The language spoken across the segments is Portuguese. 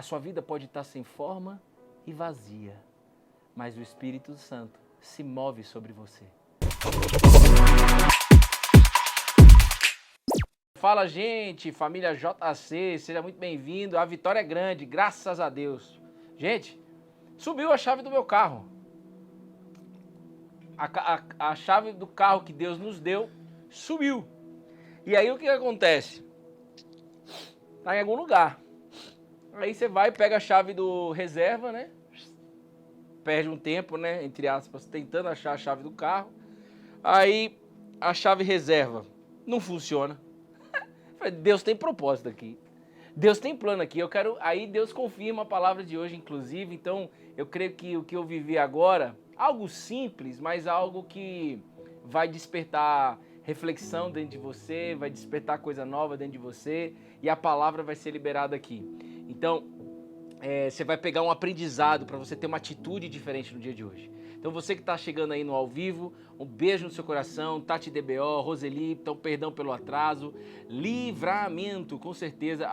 A sua vida pode estar sem forma e vazia, mas o Espírito Santo se move sobre você. Fala, gente, família JC, seja muito bem-vindo. A vitória é grande, graças a Deus. Gente, subiu a chave do meu carro. A chave do carro que Deus nos deu subiu. E aí o que acontece? Tá em algum lugar. Aí você vai e pega a chave do reserva, né? Perde um tempo, né? Entre aspas, tentando achar a chave do carro. Aí a chave reserva não funciona. Deus tem propósito aqui. Deus tem plano aqui. Aí Deus confirma a palavra de hoje, inclusive. Então, eu creio que o que eu vivi agora, algo simples, mas algo que vai despertar reflexão dentro de você, vai despertar coisa nova dentro de você e a palavra vai ser liberada aqui. Então, você vai pegar um aprendizado para você ter uma atitude diferente no dia de hoje. Então você que está chegando aí no ao vivo, um beijo no seu coração, Tati DBO, Roseli, então perdão pelo atraso, livramento, com certeza.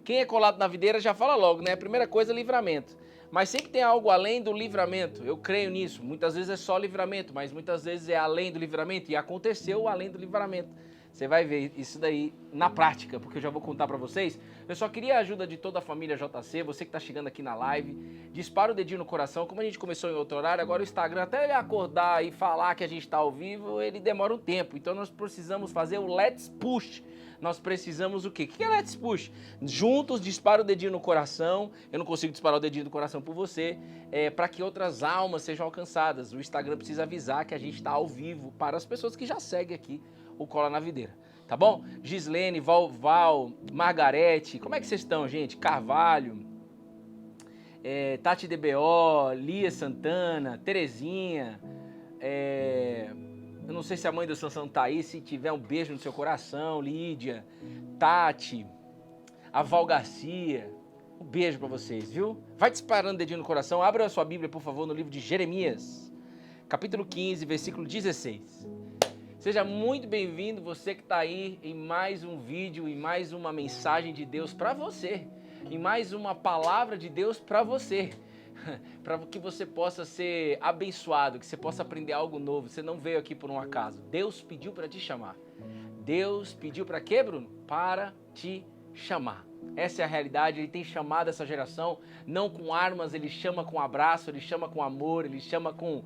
Quem é colado na videira já fala logo, né? A primeira coisa é livramento. Mas sempre tem algo além do livramento, eu creio nisso. Muitas vezes é só livramento, mas muitas vezes é além do livramento. E aconteceu além do livramento. Você vai ver isso daí na prática, porque eu já vou contar pra vocês. Eu só queria a ajuda de toda a família JC, você que tá chegando aqui na live. Dispara o dedinho no coração, como a gente começou em outro horário, agora o Instagram, até ele acordar e falar que a gente tá ao vivo, ele demora um tempo. Então nós precisamos fazer o Let's Push. Nós precisamos o quê? O que é Let's Push? Juntos, dispara o dedinho no coração. Eu não consigo disparar o dedinho do coração por você, para que outras almas sejam alcançadas. O Instagram precisa avisar que a gente tá ao vivo para as pessoas que já seguem aqui o Cola na Videira, tá bom? Gislene, Val, Margarete, como é que vocês estão, gente? Carvalho, Tati DBO, Lia Santana, Terezinha, eu não sei se a mãe do Sansão tá aí, se tiver um beijo no seu coração, Lídia, Tati, a Val Garcia, um beijo pra vocês, viu? Vai disparando o dedinho no coração, abra a sua Bíblia, por favor, no livro de Jeremias, capítulo 15, versículo 16. Seja muito bem-vindo, você que está aí em mais um vídeo, em mais uma mensagem de Deus para você, em mais uma palavra de Deus para você, para que você possa ser abençoado, que você possa aprender algo novo. Você não veio aqui por um acaso. Deus pediu para te chamar. Deus pediu para quê, Bruno? Para te chamar. Essa é a realidade. Ele tem chamado essa geração, não com armas, ele chama com abraço, ele chama com amor, ele chama com...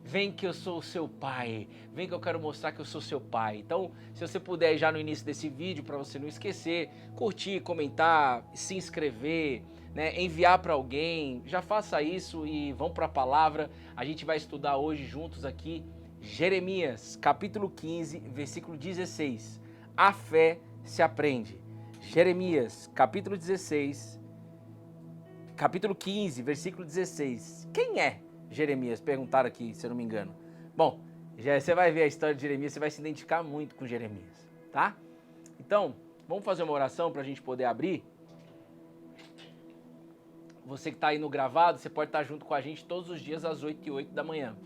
Vem que eu sou o seu pai, vem que eu quero mostrar que eu sou seu pai. Então, se você puder já no início desse vídeo, para você não esquecer, curtir, comentar, se inscrever, né, enviar para alguém, já faça isso e vamos para a palavra. A gente vai estudar hoje juntos aqui Jeremias, capítulo 15, versículo 16. A fé se aprende. Jeremias, capítulo 15, versículo 16. Quem é Jeremias? Perguntaram aqui, se eu não me engano. Bom, já você vai ver a história de Jeremias, você vai se identificar muito com Jeremias, tá? Então, vamos fazer uma oração para a gente poder abrir. Você que está aí no gravado, você pode estar junto com a gente todos os dias às 8h08 da manhã.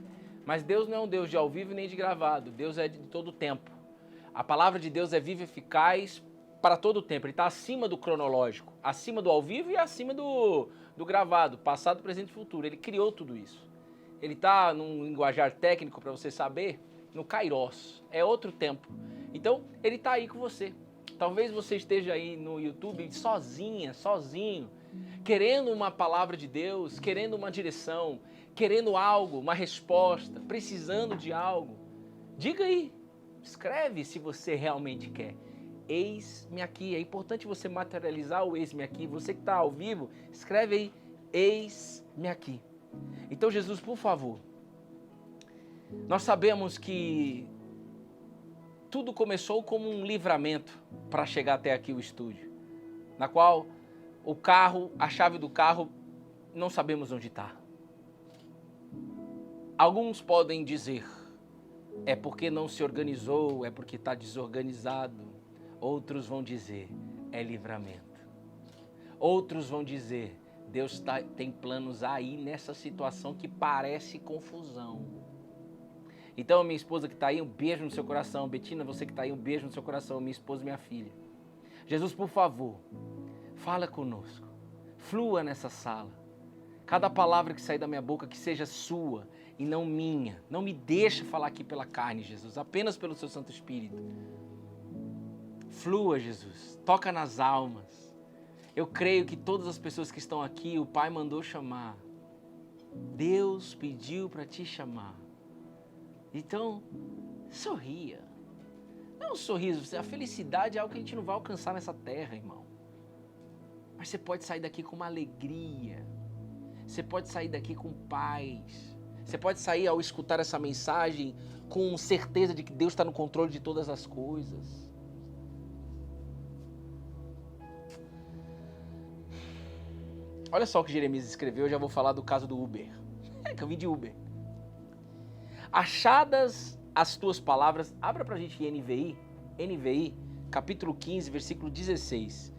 Mas Deus não é um Deus de ao vivo nem de gravado, Deus é de todo o tempo. A palavra de Deus é viva e eficaz para todo o tempo, ele está acima do cronológico, acima do ao vivo e acima do gravado, passado, presente e futuro. Ele criou tudo isso. Ele está num linguajar técnico para você saber, no Kairos, é outro tempo. Então, ele está aí com você. Talvez você esteja aí no YouTube sozinha, sozinho, querendo uma palavra de Deus, querendo uma direção, querendo algo, uma resposta, precisando de algo. Diga aí, escreve se você realmente quer. Eis-me aqui. É importante você materializar o eis-me aqui. Você que está ao vivo, escreve aí, eis-me aqui. Então, Jesus, por favor, nós sabemos que tudo começou como um livramento para chegar até aqui o estúdio, na qual o carro, a chave do carro, não sabemos onde está. Alguns podem dizer, é porque não se organizou, é porque está desorganizado. Outros vão dizer, é livramento. Outros vão dizer, Deus tem planos aí nessa situação que parece confusão. Então, minha esposa que está aí, um beijo no seu coração. Betina, você que está aí, um beijo no seu coração. Minha esposa e minha filha. Jesus, por favor, Fala conosco. Flua nessa sala. Cada palavra que sair da minha boca que seja sua e não minha. Não me deixe falar aqui pela carne, Jesus, apenas pelo seu Santo Espírito. Flua, Jesus. Toca nas almas. Eu creio que todas as pessoas que estão aqui, o Pai mandou chamar. Deus pediu para te chamar. Então, sorria. Não um sorriso, a felicidade é algo que a gente não vai alcançar nessa terra, irmão. Mas você pode sair daqui com uma alegria. Você pode sair daqui com paz. Você pode sair ao escutar essa mensagem com certeza de que Deus está no controle de todas as coisas. Olha só o que Jeremias escreveu, eu já vou falar do caso do Uber. Que eu vim de Uber. Achadas as tuas palavras, abra pra gente NVI, capítulo 15, versículo 16.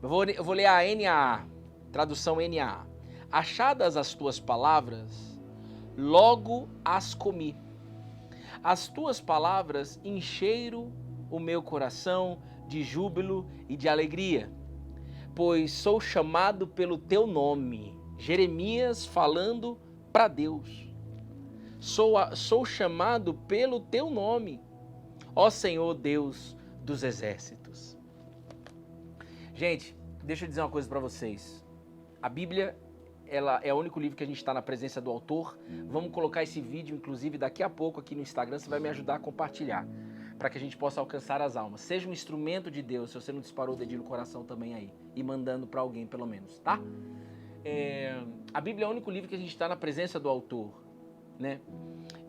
Eu vou ler a NAA, tradução NAA. Achadas as tuas palavras, logo as comi. As tuas palavras encheram o meu coração de júbilo e de alegria, pois sou chamado pelo teu nome. Jeremias falando para Deus. Sou chamado pelo teu nome, ó Senhor Deus dos exércitos. Gente, deixa eu dizer uma coisa para vocês. A Bíblia, ela é o único livro que a gente está na presença do autor. Vamos colocar esse vídeo, inclusive, daqui a pouco aqui no Instagram. Você vai me ajudar a compartilhar, para que a gente possa alcançar as almas. Seja um instrumento de Deus, se você não disparou o dedinho no coração também aí, e mandando para alguém pelo menos, tá? A Bíblia é o único livro que a gente está na presença do autor, né?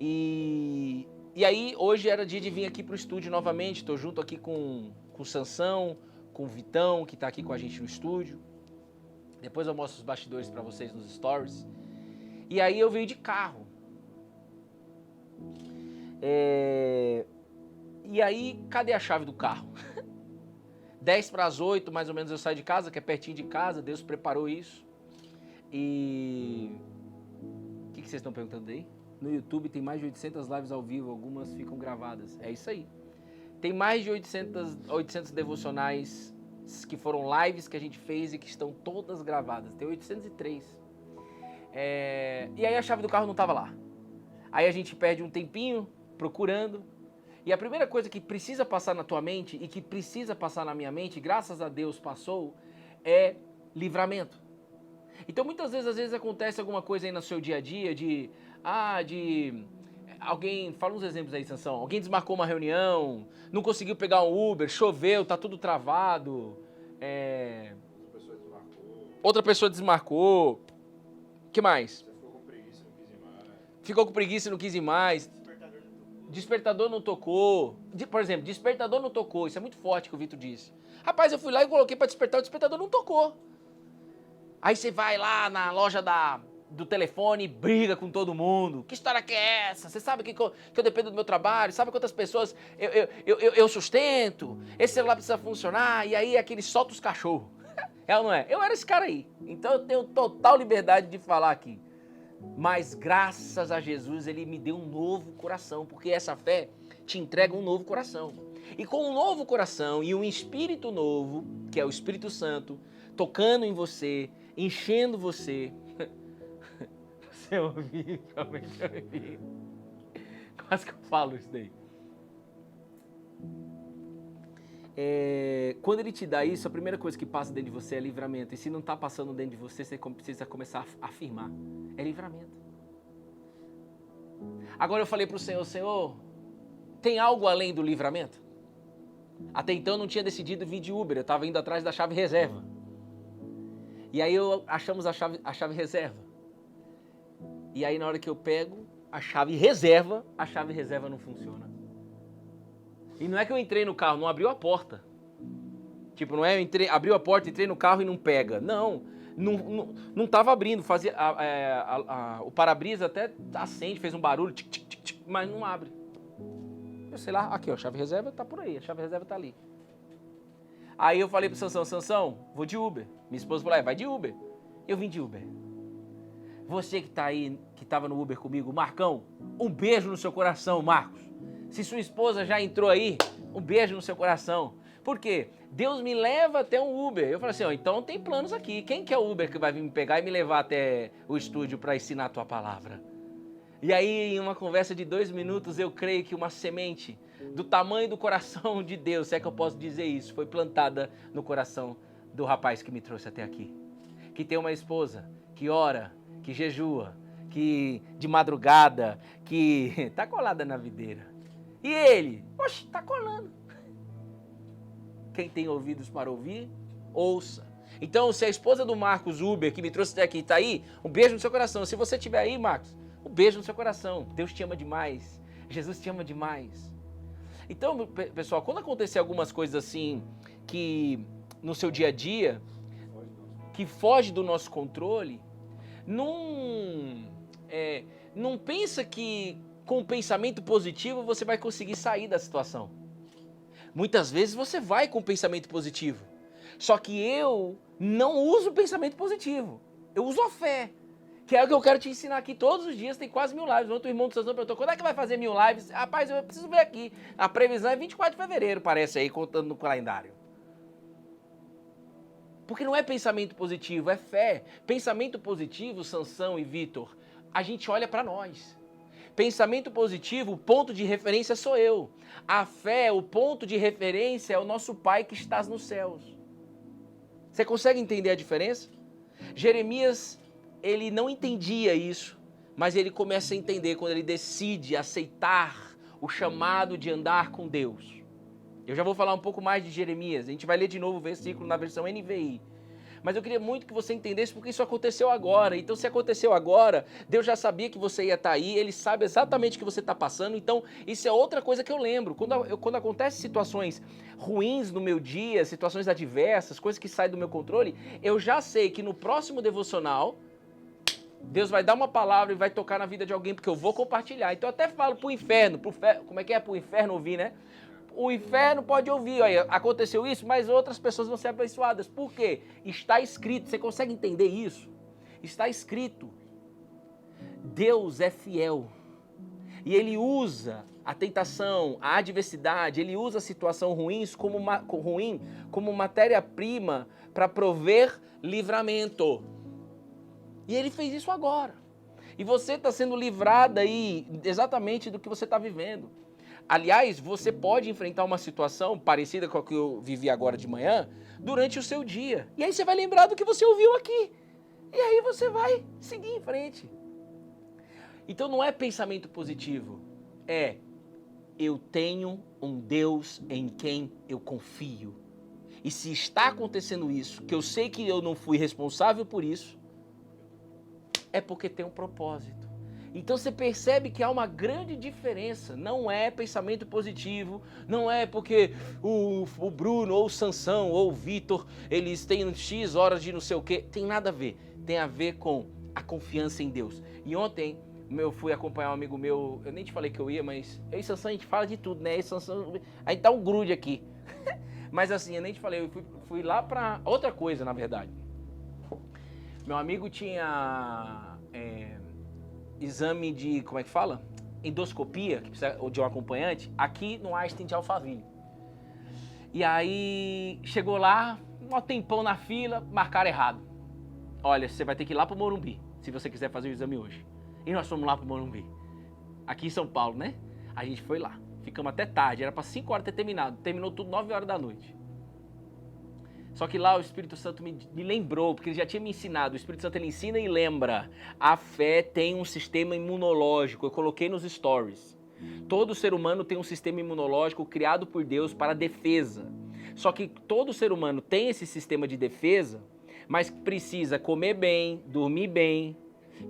E aí, hoje era dia de vir aqui pro estúdio novamente. Estou junto aqui com o Sansão, com o Vitão, que está aqui com a gente no estúdio. Depois eu mostro os bastidores para vocês nos stories. E aí eu venho de carro. E aí, cadê a chave do carro? 10 para as 8, mais ou menos, eu saio de casa, que é pertinho de casa. Deus preparou isso. E o que vocês estão perguntando aí? No YouTube tem mais de 800 lives ao vivo, algumas ficam gravadas. É isso aí. Tem mais de 800 devocionais que foram lives que a gente fez e que estão todas gravadas. Tem 803. E aí a chave do carro não estava lá. Aí a gente perde um tempinho procurando. E a primeira coisa que precisa passar na tua mente e que precisa passar na minha mente, graças a Deus passou, é livramento. Então muitas vezes, às vezes acontece alguma coisa aí no seu dia a dia de alguém, fala uns exemplos aí, Sansão, alguém desmarcou uma reunião, não conseguiu pegar um Uber, choveu, tá tudo travado, outra pessoa desmarcou, o que mais? Ficou com preguiça e não quis ir mais. Despertador não tocou. Por exemplo, despertador não tocou. Isso é muito forte que o Vitor disse. Rapaz, eu fui lá e coloquei para despertar, o despertador não tocou. Aí você vai lá na loja do telefone e briga com todo mundo. Que história que é essa? Você sabe que eu dependo do meu trabalho? Sabe quantas pessoas eu sustento? Esse celular precisa funcionar. E aí aquele solta os cachorros. É ou não é? Eu era esse cara aí. Então eu tenho total liberdade de falar aqui. Mas graças a Jesus, ele me deu um novo coração, porque essa fé te entrega um novo coração. E com um novo coração e um espírito novo, que é o Espírito Santo, tocando em você, enchendo você. Você ouviu? Realmente ouvi. Quase que eu falo isso daí. Quando ele te dá isso, a primeira coisa que passa dentro de você é livramento. E se não está passando dentro de você, você precisa começar a afirmar. É livramento. Agora eu falei para o Senhor, Senhor, tem algo além do livramento? Até então eu não tinha decidido vir de Uber, eu estava indo atrás da chave reserva. E aí achamos a chave reserva. E aí na hora que eu pego a chave reserva não funciona. E não é que eu entrei no carro, não abriu a porta. Tipo, não é abriu a porta, entrei no carro e não pega. Não tava abrindo. Fazia, o para-brisa até acende, fez um barulho, tic, tic, tic, tic, mas não abre. Eu sei lá, aqui ó, a chave reserva tá por aí, a chave reserva tá ali. Aí eu falei pro Sansão, vou de Uber. Minha esposa falou, vai de Uber. Eu vim de Uber. Você que tá aí, que tava no Uber comigo, Marcão, um beijo no seu coração, Marcos. Se sua esposa já entrou aí, um beijo no seu coração. Por quê? Deus me leva até um Uber. Eu falo assim, ó, então tem planos aqui. Quem que é o Uber que vai vir me pegar e me levar até o estúdio para ensinar a tua palavra? E aí, em uma conversa de 2 minutos, eu creio que uma semente do tamanho do coração de Deus, se é que eu posso dizer isso, foi plantada no coração do rapaz que me trouxe até aqui. Que tem uma esposa, que ora, que jejua, que de madrugada, que tá colada na videira. E ele, oxe, tá colando. Quem tem ouvidos para ouvir, ouça. Então, se a esposa do Marcos Uber, que me trouxe até aqui, tá aí, um beijo no seu coração. Se você estiver aí, Marcos, um beijo no seu coração. Deus te ama demais. Jesus te ama demais. Então, pessoal, quando acontecer algumas coisas assim, que no seu dia a dia, que foge do nosso controle, não pensa que com o pensamento positivo você vai conseguir sair da situação. Muitas vezes você vai com o pensamento positivo. Só que eu não uso o pensamento positivo. Eu uso a fé. Que é o que eu quero te ensinar aqui todos os dias. Tem quase 1000 lives. Ontem o irmão do Sazão perguntou, quando é que vai fazer 1000 lives? Rapaz, eu preciso ver aqui. A previsão é 24 de fevereiro, parece aí, contando no calendário. Porque não é pensamento positivo, é fé. Pensamento positivo, Sansão e Vitor, a gente olha para nós. Pensamento positivo, o ponto de referência sou eu. A fé, o ponto de referência é o nosso Pai que estás nos céus. Você consegue entender a diferença? Jeremias, ele não entendia isso, mas ele começa a entender quando ele decide aceitar o chamado de andar com Deus. Eu já vou falar um pouco mais de Jeremias, a gente vai ler de novo o versículo na versão NVI. Mas eu queria muito que você entendesse porque isso aconteceu agora. Então, se aconteceu agora, Deus já sabia que você ia estar aí, Ele sabe exatamente o que você está passando. Então, isso é outra coisa que eu lembro. Quando acontecem situações ruins no meu dia, situações adversas, coisas que saem do meu controle, eu já sei que no próximo devocional, Deus vai dar uma palavra e vai tocar na vida de alguém, porque eu vou compartilhar. Então, eu até falo pro inferno, como é que é pro inferno ouvir, né? O inferno pode ouvir, olha, aconteceu isso, mas outras pessoas vão ser abençoadas. Por quê? Está escrito, você consegue entender isso? Está escrito. Deus é fiel. E Ele usa a tentação, a adversidade, Ele usa a situação ruim como matéria-prima para prover livramento. E Ele fez isso agora. E você está sendo livrado aí exatamente do que você está vivendo. Aliás, você pode enfrentar uma situação parecida com a que eu vivi agora de manhã durante o seu dia. E aí você vai lembrar do que você ouviu aqui. E aí você vai seguir em frente. Então não é pensamento positivo. É, eu tenho um Deus em quem eu confio. E se está acontecendo isso, que eu sei que eu não fui responsável por isso, é porque tem um propósito. Então você percebe que há uma grande diferença, não é pensamento positivo, não é porque o Bruno ou o Sansão ou o Vitor, eles têm X horas de não sei o quê, tem nada a ver, tem a ver com a confiança em Deus. E ontem eu fui acompanhar um amigo meu, eu nem te falei que eu ia, mas eu e Sansão a gente fala de tudo, né? Sansão, a gente tá um grude aqui, mas assim, eu nem te falei, eu fui lá pra outra coisa na verdade. Meu amigo tinha... exame de, como é que fala? Endoscopia, que precisa de um acompanhante, aqui no Einstein de Alphaville. E aí, chegou lá, um tempão na fila, marcaram errado. Olha, você vai ter que ir lá pro Morumbi, se você quiser fazer o exame hoje. E nós fomos lá pro Morumbi. Aqui em São Paulo, né? A gente foi lá. Ficamos até tarde, era para 5 horas ter terminado. Terminou tudo 9 horas da noite. Só que lá o Espírito Santo me lembrou, porque ele já tinha me ensinado. O Espírito Santo ele ensina e lembra. A fé tem um sistema imunológico. Eu coloquei nos stories. Todo ser humano tem um sistema imunológico criado por Deus para defesa. Só que todo ser humano tem esse sistema de defesa, mas precisa comer bem, dormir bem,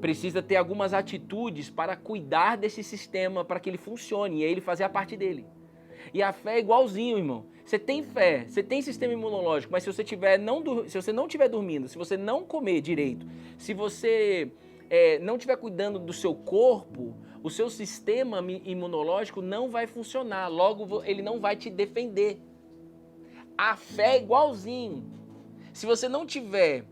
precisa ter algumas atitudes para cuidar desse sistema, para que ele funcione e aí ele fazer a parte dele. E a fé é igualzinho, irmão. Você tem fé, você tem sistema imunológico, mas se você não estiver dormindo, se você não comer direito, se você não estiver cuidando do seu corpo, o seu sistema imunológico não vai funcionar, logo ele não vai te defender. A fé é igualzinho. Se você não estiver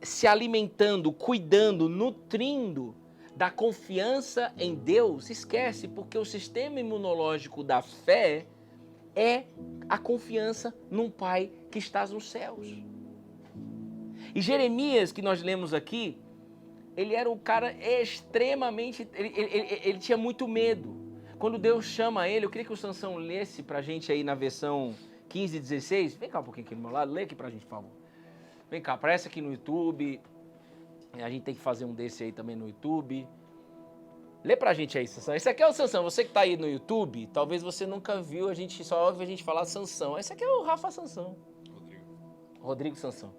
se alimentando, cuidando, nutrindo da confiança em Deus, esquece, porque o sistema imunológico da fé é a confiança num Pai que está nos céus. E Jeremias, que nós lemos aqui, ele era um cara extremamente... Ele tinha muito medo. Quando Deus chama ele, eu queria que o Sansão lesse pra gente aí na versão 15 e 16. Vem cá um pouquinho aqui do meu lado, lê aqui pra gente, por favor. Vem cá, aparece aqui no YouTube. A gente tem que fazer um desse aí também no YouTube. Lê pra gente aí, Sansão. Esse aqui é o Sansão. Você que tá aí no YouTube, talvez você nunca viu, a gente só ouve a gente falar Sansão. Esse aqui é o Rafa Sansão. Rodrigo Sansão.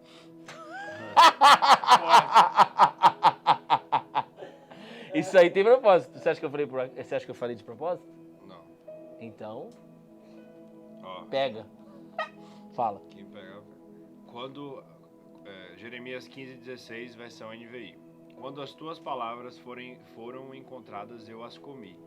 Isso aí tem propósito. Você acha que eu falei de propósito? Não. Então, Ó, pega. Fala. quem pega... Quando... Jeremias 15:16, versão NVI. Quando as tuas palavras foram encontradas, eu as comi.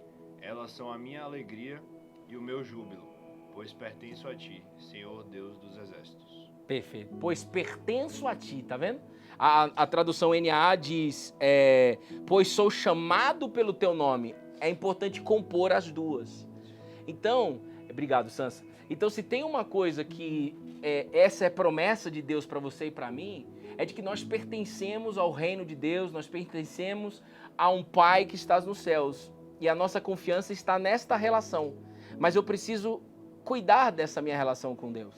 Elas são a minha alegria e o meu júbilo, pois pertenço a ti, Senhor Deus dos exércitos. Perfeito. Pois pertenço a ti, tá vendo? A tradução NAA diz, pois sou chamado pelo teu nome. É importante compor as duas. Então, obrigado, Sansa. Então, se tem uma coisa que essa é promessa de Deus para você e para mim, é de que nós pertencemos ao reino de Deus, nós pertencemos a um Pai que está nos céus. E a nossa confiança está nesta relação. Mas eu preciso cuidar dessa minha relação com Deus.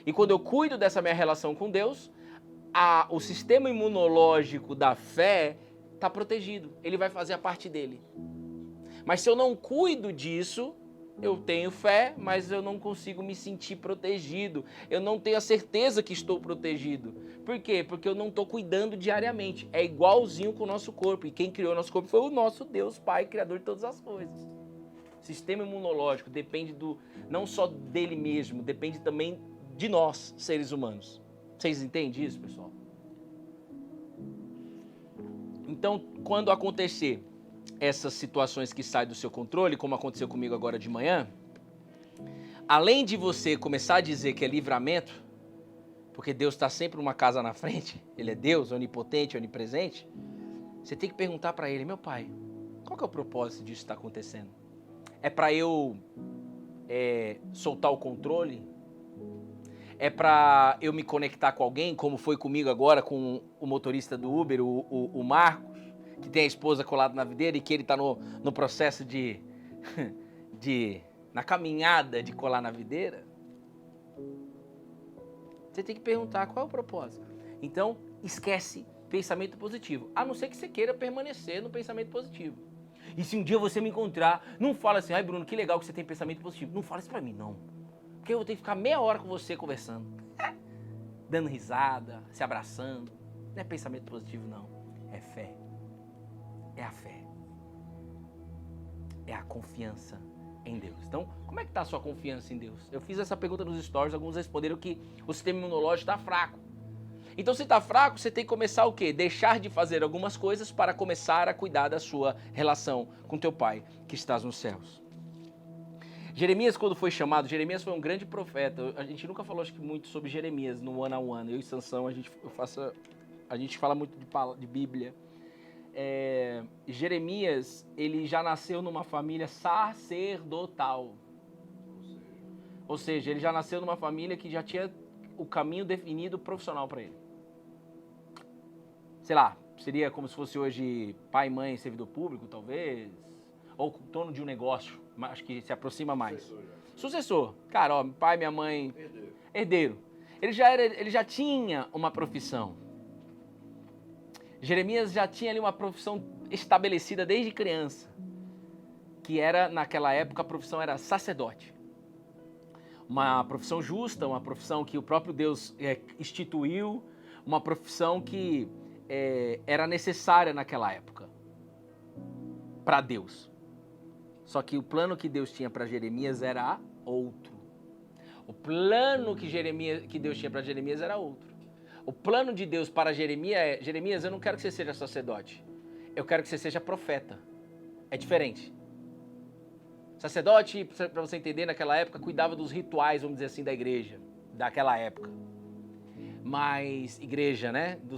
E quando eu cuido dessa minha relação com Deus, o sistema imunológico da fé está protegido. Ele vai fazer a parte dele. Mas se eu não cuido disso, eu tenho fé, mas eu não consigo me sentir protegido. Eu não tenho a certeza que estou protegido. Por quê? Porque eu não estou cuidando diariamente. É igualzinho com o nosso corpo. E quem criou o nosso corpo foi o nosso Deus, Pai, Criador de todas as coisas. O sistema imunológico depende não só dele mesmo, depende também de nós, seres humanos. Vocês entendem isso, pessoal? Então, quando acontecer essas situações que saem do seu controle, como aconteceu comigo agora de manhã, além de você começar a dizer que é livramento, porque Deus está sempre uma casa na frente, Ele é Deus, onipotente, onipresente, você tem que perguntar para Ele, meu Pai, qual que é o propósito disso que está acontecendo? É para eu soltar o controle? É para eu me conectar com alguém, como foi comigo agora com o motorista do Uber, o Marcos, que tem a esposa colada na videira e que ele está no processo na caminhada de colar na videira? Você tem que perguntar qual é o propósito. Então, esquece pensamento positivo, a não ser que você queira permanecer no pensamento positivo. E se um dia você me encontrar, não fala assim, ai Bruno, que legal que você tem pensamento positivo. Não fala isso pra mim, não. Porque eu vou ter que ficar meia hora com você conversando. Dando risada, se abraçando. Não é pensamento positivo, não. É fé. É a fé. É a confiança em Deus. Então, como é que está a sua confiança em Deus? Eu fiz essa pergunta nos stories, alguns responderam que o sistema imunológico está fraco. Então, se está fraco, você tem que começar o quê? Deixar de fazer algumas coisas para começar a cuidar da sua relação com teu Pai que estás nos céus. Jeremias, quando foi chamado, Jeremias foi um grande profeta. A gente nunca falou, acho que, muito sobre Jeremias no one on one. Eu e Sansão, a gente fala muito de Bíblia. Jeremias, ele já nasceu numa família sacerdotal. Ou seja, ele já nasceu numa família que já tinha o caminho definido profissional para ele. Sei lá, seria como se fosse hoje pai, mãe, servidor público, talvez. Ou dono de um negócio, acho que se aproxima mais. Sucessor. Cara, ó, pai, minha mãe... Herdeiro. Ele já tinha uma profissão. Jeremias já tinha ali uma profissão estabelecida desde criança. Que era, naquela época, a profissão era sacerdote. Uma profissão justa, uma profissão que o próprio Deus instituiu, uma profissão que era necessária naquela época para Deus. Só que o plano que Deus tinha para Jeremias era outro. O plano que Deus tinha para Jeremias era outro. O plano de Deus para Jeremias é: Jeremias, eu não quero que você seja sacerdote. Eu quero que você seja profeta. É diferente. Sacerdote, para você entender, naquela época, cuidava dos rituais, vamos dizer assim, da igreja. Daquela época. Mas igreja, né? Do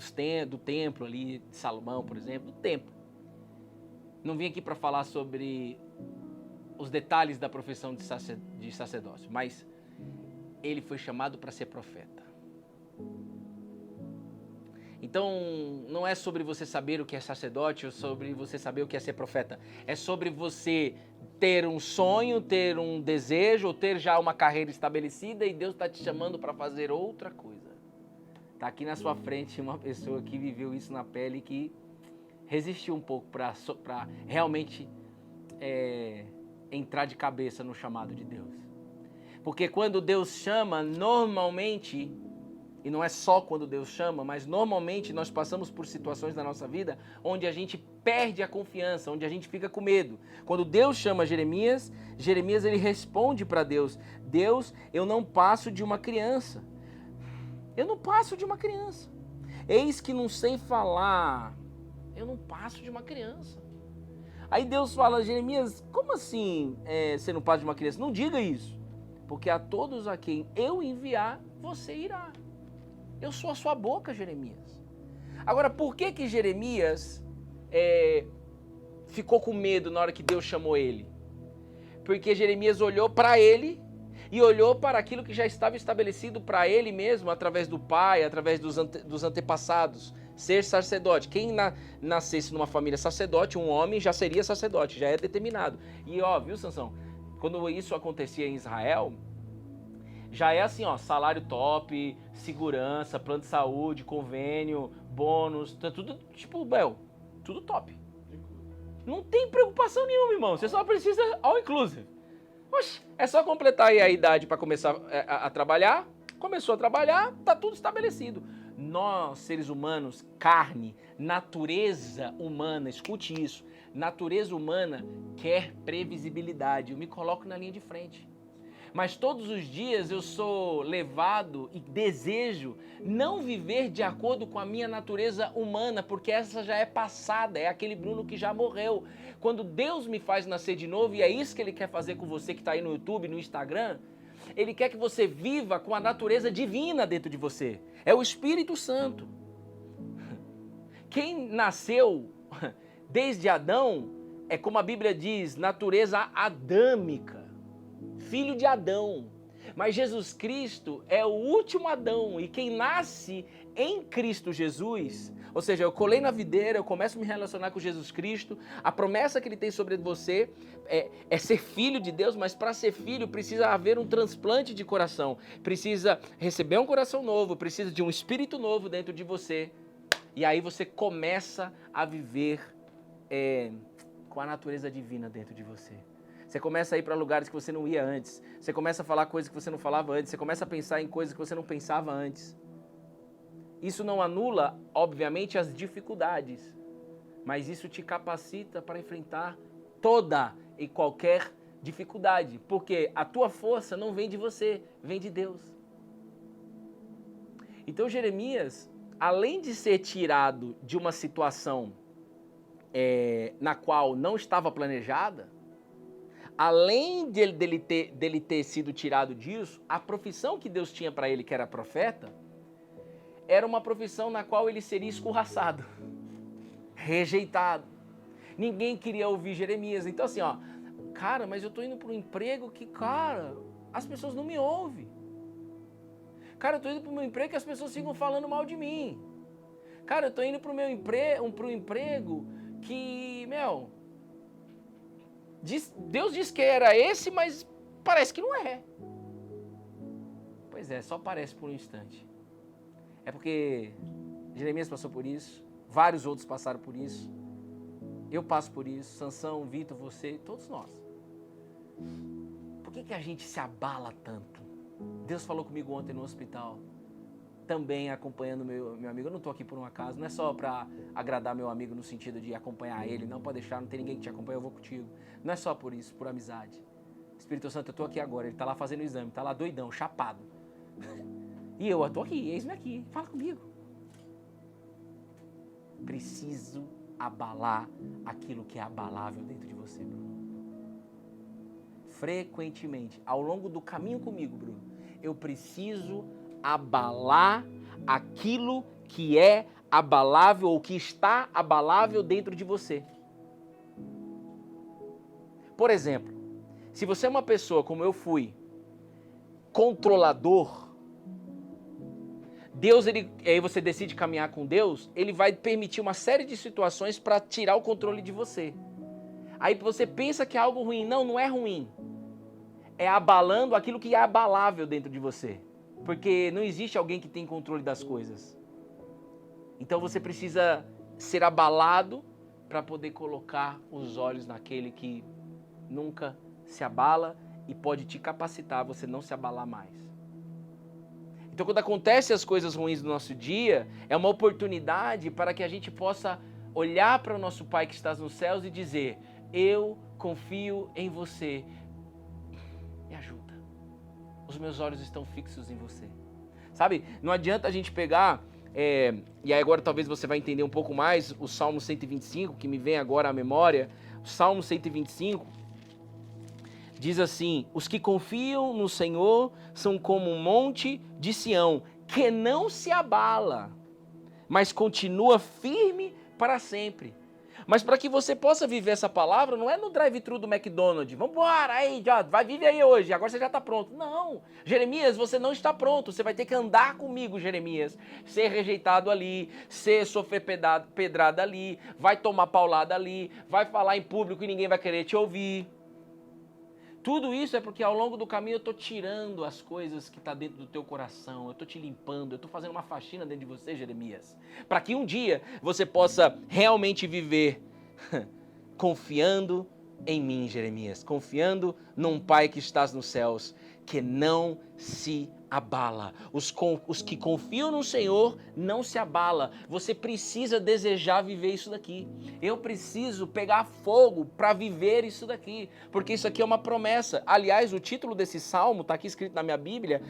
templo ali, de Salomão, por exemplo. Do templo. Não vim aqui para falar sobre os detalhes da profissão de sacerdócio, mas ele foi chamado para ser profeta. Então, não é sobre você saber o que é sacerdote ou sobre você saber o que é ser profeta. É sobre você ter um sonho, ter um desejo, ou ter já uma carreira estabelecida e Deus está te chamando para fazer outra coisa. Está aqui na sua frente uma pessoa que viveu isso na pele e que resistiu um pouco para realmente entrar de cabeça no chamado de Deus. Porque quando Deus chama, normalmente... E não é só quando Deus chama, mas normalmente nós passamos por situações na nossa vida onde a gente perde a confiança, onde a gente fica com medo. Quando Deus chama Jeremias, Jeremias ele responde para Deus: Deus, eu não passo de uma criança. Eu não passo de uma criança. Eis que não sei falar. Eu não passo de uma criança. Aí Deus fala: Jeremias, como assim você não passa de uma criança? Não diga isso, porque a todos a quem eu enviar, você irá. Eu sou a sua boca, Jeremias. Agora, por que Jeremias ficou com medo na hora que Deus chamou ele? Porque Jeremias olhou para ele e olhou para aquilo que já estava estabelecido para ele mesmo, através do pai, através dos antepassados, ser sacerdote. Quem nascesse numa família sacerdote, um homem já seria sacerdote, já é determinado. E viu, Sansão? Quando isso acontecia em Israel... Já é assim, salário top, segurança, plano de saúde, convênio, bônus, tudo tipo, tudo top. Não tem preocupação nenhuma, irmão. Você só precisa all inclusive. Oxe, é só completar aí a idade para começar a trabalhar. Começou a trabalhar, tá tudo estabelecido. Nós, seres humanos, carne, natureza humana, escute isso. Natureza humana quer previsibilidade. Eu me coloco na linha de frente. Mas todos os dias eu sou levado e desejo não viver de acordo com a minha natureza humana, porque essa já é passada, é aquele Bruno que já morreu. Quando Deus me faz nascer de novo, e é isso que Ele quer fazer com você que está aí no YouTube, no Instagram, Ele quer que você viva com a natureza divina dentro de você. É o Espírito Santo. Quem nasceu desde Adão é, como a Bíblia diz, natureza adâmica. Filho de Adão, mas Jesus Cristo é o último Adão, e quem nasce em Cristo Jesus, ou seja, eu colei na videira, eu começo a me relacionar com Jesus Cristo, a promessa que Ele tem sobre você é ser filho de Deus, mas para ser filho precisa haver um transplante de coração, precisa receber um coração novo, precisa de um espírito novo dentro de você, e aí você começa a viver com a natureza divina dentro de você. Você começa a ir para lugares que você não ia antes. Você começa a falar coisas que você não falava antes. Você começa a pensar em coisas que você não pensava antes. Isso não anula, obviamente, as dificuldades. Mas isso te capacita para enfrentar toda e qualquer dificuldade. Porque a tua força não vem de você, vem de Deus. Então Jeremias, além de ser tirado de uma situação na qual não estava planejada, além dele ter sido tirado disso, a profissão que Deus tinha para ele, que era profeta, era uma profissão na qual ele seria escorraçado, rejeitado. Ninguém queria ouvir Jeremias. Então assim, cara, mas eu tô indo para um emprego que, cara, as pessoas não me ouvem. Cara, eu tô indo para o meu emprego que as pessoas ficam falando mal de mim. Cara, eu tô indo para o meu emprego que, Deus disse que era esse, mas parece que não é. Pois é, só parece por um instante. É porque Jeremias passou por isso, vários outros passaram por isso, eu passo por isso, Sansão, Vitor, você, todos nós. Por que a gente se abala tanto? Deus falou comigo ontem no hospital, também acompanhando meu amigo. Eu não estou aqui por um acaso, não é só para agradar meu amigo no sentido de acompanhar ele, não, pode deixar, não tem ninguém que te acompanha, eu vou contigo. Não é só por isso, por amizade. Espírito Santo, eu estou aqui agora, ele está lá fazendo o exame, está lá doidão, chapado. E eu estou aqui, eis-me aqui, fala comigo. Preciso abalar aquilo que é abalável dentro de você, Bruno. Frequentemente, ao longo do caminho comigo, Bruno, eu preciso abalar aquilo que é abalável ou que está abalável dentro de você. Por exemplo, Se você é uma pessoa, como eu fui, controlador, Deus, aí você decide caminhar com Deus, ele vai permitir uma série de situações para tirar o controle de você. Aí você pensa que é algo ruim. Não, não é ruim. É abalando aquilo que é abalável dentro de você. Porque não existe alguém que tem controle das coisas. Então você precisa ser abalado para poder colocar os olhos naquele que nunca se abala e pode te capacitar a você não se abalar mais. Então quando acontecem as coisas ruins do nosso dia, é uma oportunidade para que a gente possa olhar para o nosso Pai que está nos céus e dizer: eu confio em você, me ajuda, os meus olhos estão fixos em você. Sabe, não adianta a gente pegar, e aí agora talvez você vai entender um pouco mais o Salmo 125, que me vem agora à memória. O Salmo 125 diz assim: os que confiam no Senhor são como um monte de Sião, que não se abala, mas continua firme para sempre. Mas para que você possa viver essa palavra, não é no drive-thru do McDonald's. Vamos embora, aí, já, vai viver aí hoje, agora você já está pronto. Não, Jeremias, você não está pronto. Você vai ter que andar comigo, Jeremias. Ser rejeitado ali, sofrer pedrada ali, vai tomar paulada ali, vai falar em público e ninguém vai querer te ouvir. Tudo isso é porque ao longo do caminho eu estou tirando as coisas que estão dentro do teu coração, eu estou te limpando, eu estou fazendo uma faxina dentro de você, Jeremias, para que um dia você possa realmente viver confiando em mim, Jeremias, confiando num Pai que estás nos céus, que não se abala. Os que confiam no Senhor não se abala. Você precisa desejar viver isso daqui. Eu preciso pegar fogo para viver isso daqui, porque isso aqui é uma promessa. Aliás, o título desse salmo está aqui escrito na minha Bíblia: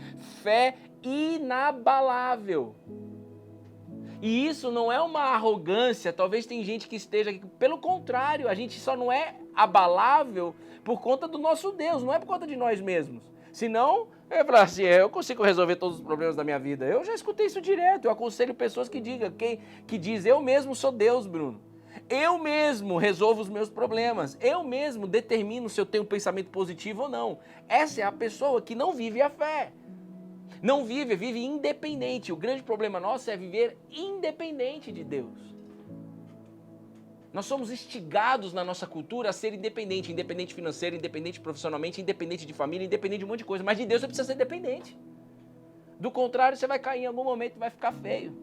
fé inabalável. E isso não é uma arrogância. Talvez tem gente que esteja aqui. Pelo contrário, a gente só não é abalável por conta do nosso Deus, não é por conta de nós mesmos. Senão, eu ia falar assim: eu consigo resolver todos os problemas da minha vida. Eu já escutei isso direto. Eu aconselho pessoas que digam, que diz: eu mesmo sou Deus, Bruno. Eu mesmo resolvo os meus problemas. Eu mesmo determino se eu tenho um pensamento positivo ou não. Essa é a pessoa que não vive a fé. Não vive independente. O grande problema nosso é viver independente de Deus. Nós somos instigados na nossa cultura a ser independente. Independente financeiro, independente profissionalmente, independente de família, independente de um monte de coisa. Mas de Deus você precisa ser dependente. Do contrário, você vai cair em algum momento e vai ficar feio.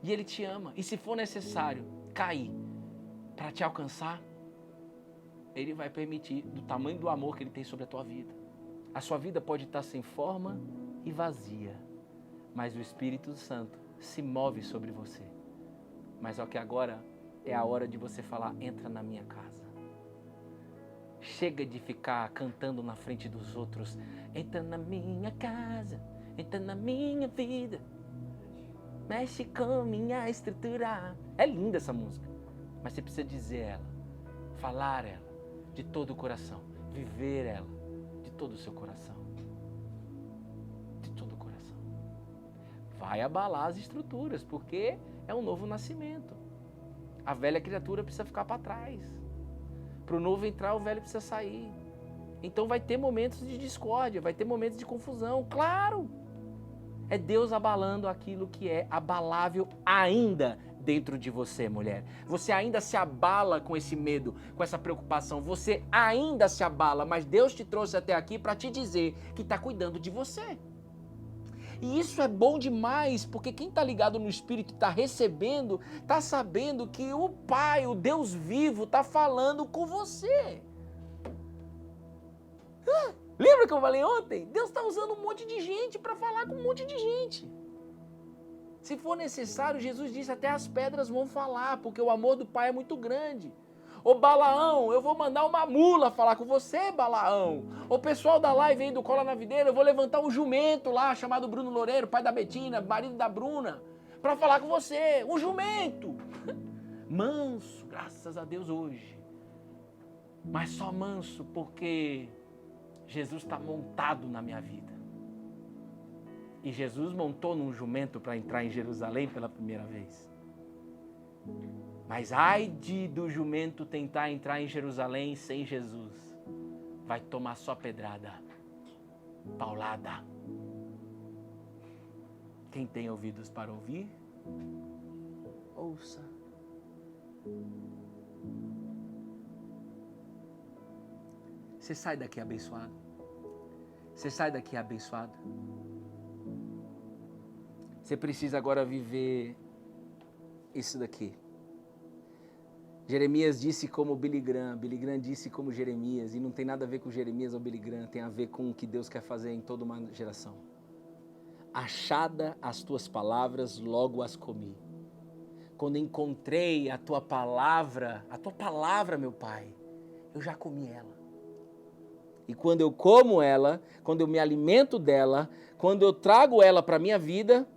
E Ele te ama. E se for necessário cair para te alcançar, Ele vai permitir, do tamanho do amor que Ele tem sobre a tua vida. A sua vida pode estar sem forma e vazia, mas o Espírito Santo se move sobre você. Mas ó, que agora é a hora de você falar: entra na minha casa. Chega de ficar cantando na frente dos outros: entra na minha casa, entra na minha vida, mexe com minha estrutura. É linda essa música, mas você precisa dizer ela, falar ela de todo o coração, viver ela de todo o seu coração. De todo o coração. Vai abalar as estruturas, porque é um novo nascimento. A velha criatura precisa ficar para trás. Para o novo entrar, o velho precisa sair. Então vai ter momentos de discórdia, vai ter momentos de confusão, claro. É Deus abalando aquilo que é abalável ainda dentro de você, mulher. Você ainda se abala com esse medo, com essa preocupação. Você ainda se abala, mas Deus te trouxe até aqui para te dizer que está cuidando de você. E isso é bom demais, porque quem está ligado no Espírito, está recebendo, está sabendo que o Pai, o Deus vivo, está falando com você. Lembra que eu falei ontem? Deus está usando um monte de gente para falar com um monte de gente. Se for necessário, Jesus disse, até as pedras vão falar, porque o amor do Pai é muito grande. Ô Balaão, eu vou mandar uma mula falar com você, Balaão. O pessoal da live aí do Cola na Videira, eu vou levantar um jumento lá, chamado Bruno Loureiro, pai da Betina, marido da Bruna, para falar com você. Um jumento. Manso, graças a Deus hoje. Mas só manso porque Jesus está montado na minha vida. E Jesus montou num jumento para entrar em Jerusalém pela primeira vez. Mas ai do jumento tentar entrar em Jerusalém sem Jesus. vai tomar só pedrada, paulada. Quem tem ouvidos para ouvir, ouça. Você sai daqui abençoado. Você sai daqui abençoado. Você precisa agora viver isso daqui. Jeremias disse como Billy Graham disse como Jeremias, e não tem nada a ver com Jeremias ou Billy Graham, tem a ver com o que Deus quer fazer em toda uma geração. Achada as tuas palavras, logo as comi. Quando encontrei a tua palavra, meu Pai, eu já comi ela. E quando eu como ela, quando eu me alimento dela, quando eu trago ela para a minha vida,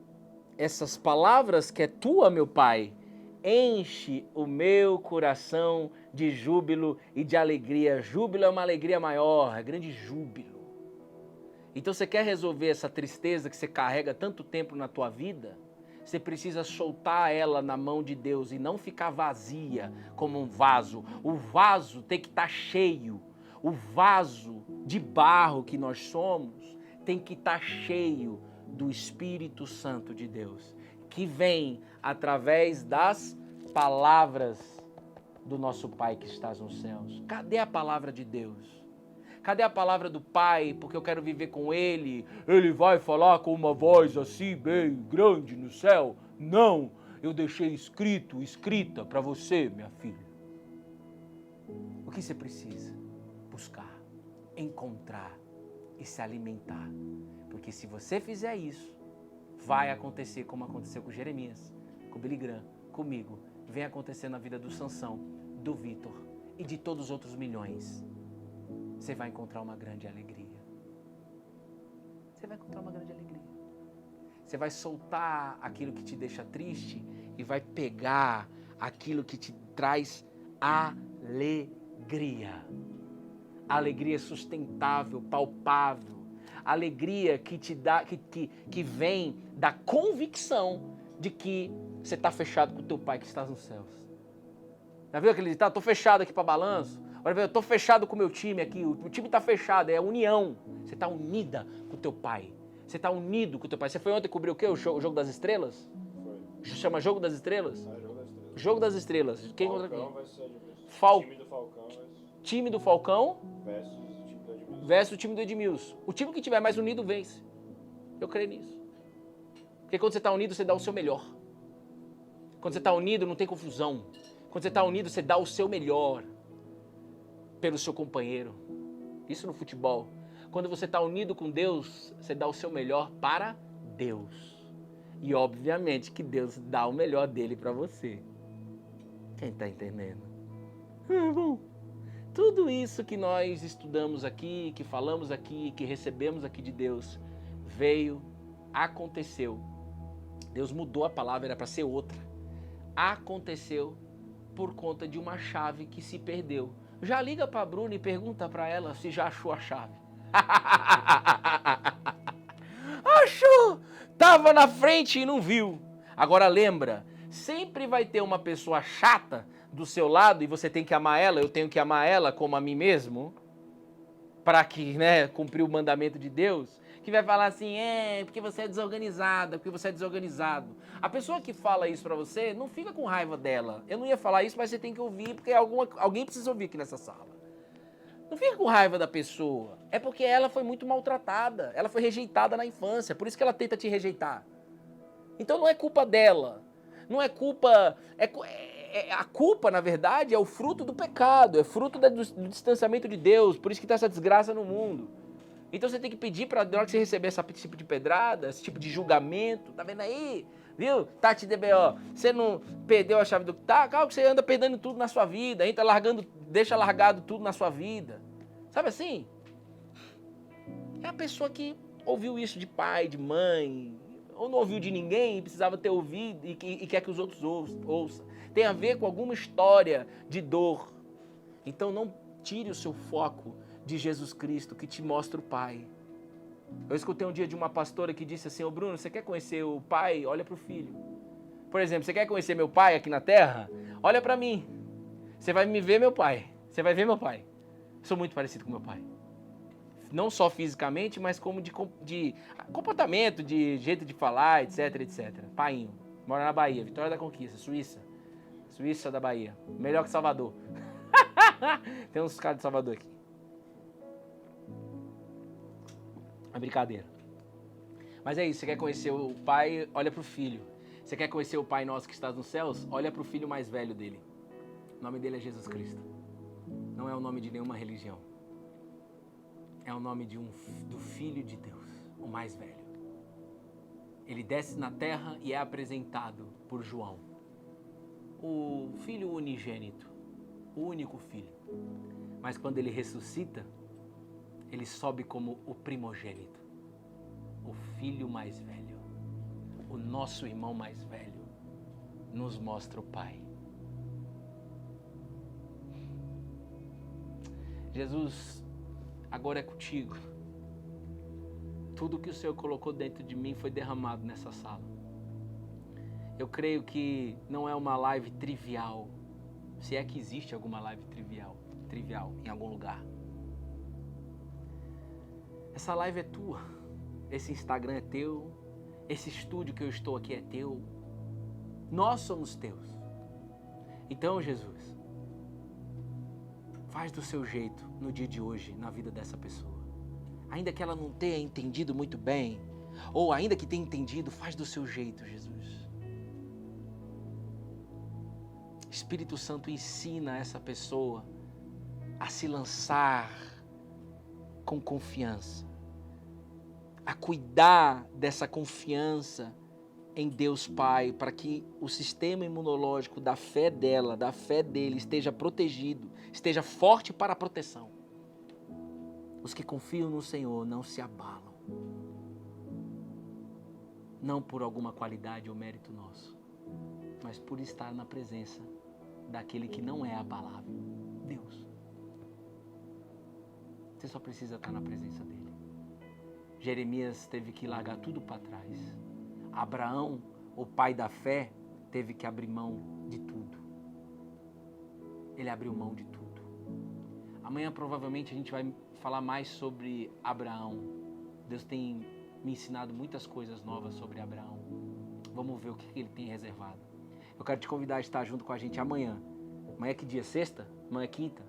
essas palavras que é tua, meu Pai, enche o meu coração de júbilo e de alegria. Júbilo é uma alegria maior, é grande júbilo. Então você quer resolver essa tristeza que você carrega tanto tempo na tua vida? Você precisa soltar ela na mão de Deus e não ficar vazia como um vaso. O vaso tem que estar cheio. O vaso de barro que nós somos tem que estar cheio do Espírito Santo de Deus, que vem através das palavras do nosso Pai que estás nos céus. Cadê a palavra de Deus? Cadê a palavra do Pai? Porque eu quero viver com Ele. Ele vai falar com uma voz assim, bem grande no céu? Não, eu deixei escrita para você, minha filha. O que você precisa? Buscar, encontrar e se alimentar. Porque se você fizer isso, vai acontecer como aconteceu com Jeremias, com Billy Graham, comigo. Vem acontecer na vida do Sansão, do Vitor e de todos os outros milhões. Você vai encontrar uma grande alegria. Você vai encontrar uma grande alegria. Você vai soltar aquilo que te deixa triste e vai pegar aquilo que te traz alegria. Alegria sustentável, palpável. Alegria que te dá, que vem da convicção de que você está fechado com o teu Pai que está nos céus. Já viu aquele ditado? Estou fechado aqui para balanço. Olha, eu estou fechado com o meu time aqui. O time está fechado, é a união. Você está unida com o teu Pai. Você está unido com o teu Pai. Você foi ontem cobrir o quê? O jogo das estrelas? Foi. Chama Jogo das Estrelas? É, Jogo das Estrelas. Jogo das Estrelas. Quem contra quem? Vai ser time do Falcão. Time do Falcão versus o time do Edmilson. O time que tiver mais unido vence. Eu creio nisso. Porque quando você está unido, você dá o seu melhor. Quando você está unido, não tem confusão. Quando você está unido, você dá o seu melhor pelo seu companheiro. Isso no futebol. Quando você está unido com Deus, você dá o seu melhor para Deus. E obviamente que Deus dá o melhor dele para você. Quem está entendendo? Bom, tudo isso que nós estudamos aqui, que falamos aqui, que recebemos aqui de Deus, veio, aconteceu. Deus mudou a palavra, era para ser outra. Aconteceu por conta de uma chave que se perdeu. Já liga para a Bruna e pergunta para ela se já achou a chave. Achou! Tava na frente e não viu. Agora lembra, sempre vai ter uma pessoa chata do seu lado e você tem que amar ela, eu tenho que amar ela como a mim mesmo, para que, cumprir o mandamento de Deus, que vai falar assim, porque você é desorganizada, porque você é desorganizado. A pessoa que fala isso pra você, não fica com raiva dela. Eu não ia falar isso, mas você tem que ouvir, porque alguém precisa ouvir aqui nessa sala. Não fica com raiva da pessoa. É porque ela foi muito maltratada, ela foi rejeitada na infância, por isso que ela tenta te rejeitar. Então não é culpa dela, não é culpa... a culpa, na verdade, é o fruto do pecado, é fruto do distanciamento de Deus, por isso que está essa desgraça no mundo. Então você tem que pedir para, na hora que você receber esse tipo de pedrada, esse tipo de julgamento, tá vendo aí? Viu? Tati DBO, você não perdeu a chave do... Tá, calma que você anda perdendo tudo na sua vida, entra largando, deixa largado tudo na sua vida. Sabe assim? É a pessoa que ouviu isso de pai, de mãe, ou não ouviu de ninguém e precisava ter ouvido e quer que os outros ouçam. Tem a ver com alguma história de dor. Então não tire o seu foco de Jesus Cristo, que te mostra o Pai. Eu escutei um dia de uma pastora que disse assim, Bruno, você quer conhecer o Pai? Olha para o Filho. Por exemplo, você quer conhecer meu Pai aqui na Terra? Olha para mim. Você vai me ver meu Pai. Você vai ver meu Pai. Sou muito parecido com meu Pai. não só fisicamente, mas como de comportamento, de jeito de falar, etc, etc. Painho, mora na Bahia, Vitória da Conquista, Suíça da Bahia, melhor que Salvador. Tem uns caras de Salvador aqui. É brincadeira. Mas é isso, você quer conhecer o pai, olha pro filho. Você quer conhecer o Pai Nosso que está nos céus? Olha pro filho mais velho dele. O nome dele é Jesus Cristo. Não é o nome de nenhuma religião. É o nome do Filho de Deus, o mais velho. Ele desce na terra e é apresentado por João. O filho unigênito, o único filho. Mas quando ele ressuscita, ele sobe como o primogênito, o filho mais velho. O nosso irmão mais velho nos mostra o Pai. Jesus, agora é contigo. Tudo que o Senhor colocou dentro de mim foi derramado nessa sala. Eu creio que não é uma live trivial, se é que existe alguma live trivial em algum lugar. Essa live é tua, esse Instagram é teu, esse estúdio que eu estou aqui é teu, nós somos teus. Então, Jesus, faz do seu jeito no dia de hoje, na vida dessa pessoa. Ainda que ela não tenha entendido muito bem, ou ainda que tenha entendido, faz do seu jeito, Jesus. Espírito Santo, ensina essa pessoa a se lançar com confiança, a cuidar dessa confiança em Deus Pai, para que o sistema imunológico da fé dela, da fé dele, esteja protegido, esteja forte para a proteção. Os que confiam no Senhor não se abalam, não por alguma qualidade ou mérito nosso, mas por estar na presença daquele que não é abalável, Deus. Você só precisa estar na presença dele. Jeremias teve que largar tudo para trás. Abraão, o pai da fé, teve que abrir mão de tudo. Ele abriu mão de tudo. Amanhã provavelmente a gente vai falar mais sobre Abraão. Deus tem me ensinado muitas coisas novas sobre Abraão. Vamos ver o que ele tem reservado. Eu quero te convidar a estar junto com a gente amanhã. Amanhã é que dia? Sexta? Amanhã é quinta?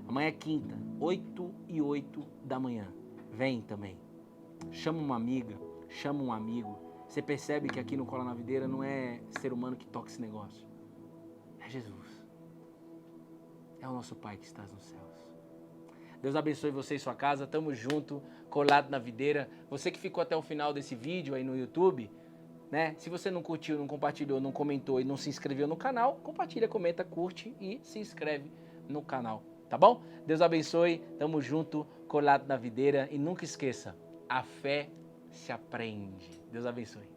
Amanhã é quinta, 8h08 da manhã. Vem também. Chama uma amiga, chama um amigo. Você percebe que aqui no Cola na Videira não é ser humano que toca esse negócio. É Jesus. É o nosso Pai que está nos céus. Deus abençoe você e sua casa. Tamo junto, colado na videira. Você que ficou até o final desse vídeo aí no YouTube, né? Se você não curtiu, não compartilhou, não comentou e não se inscreveu no canal, compartilha, comenta, curte e se inscreve no canal, tá bom? Deus abençoe. Tamo junto, colado na videira. E nunca esqueça, a fé se aprende. Deus abençoe.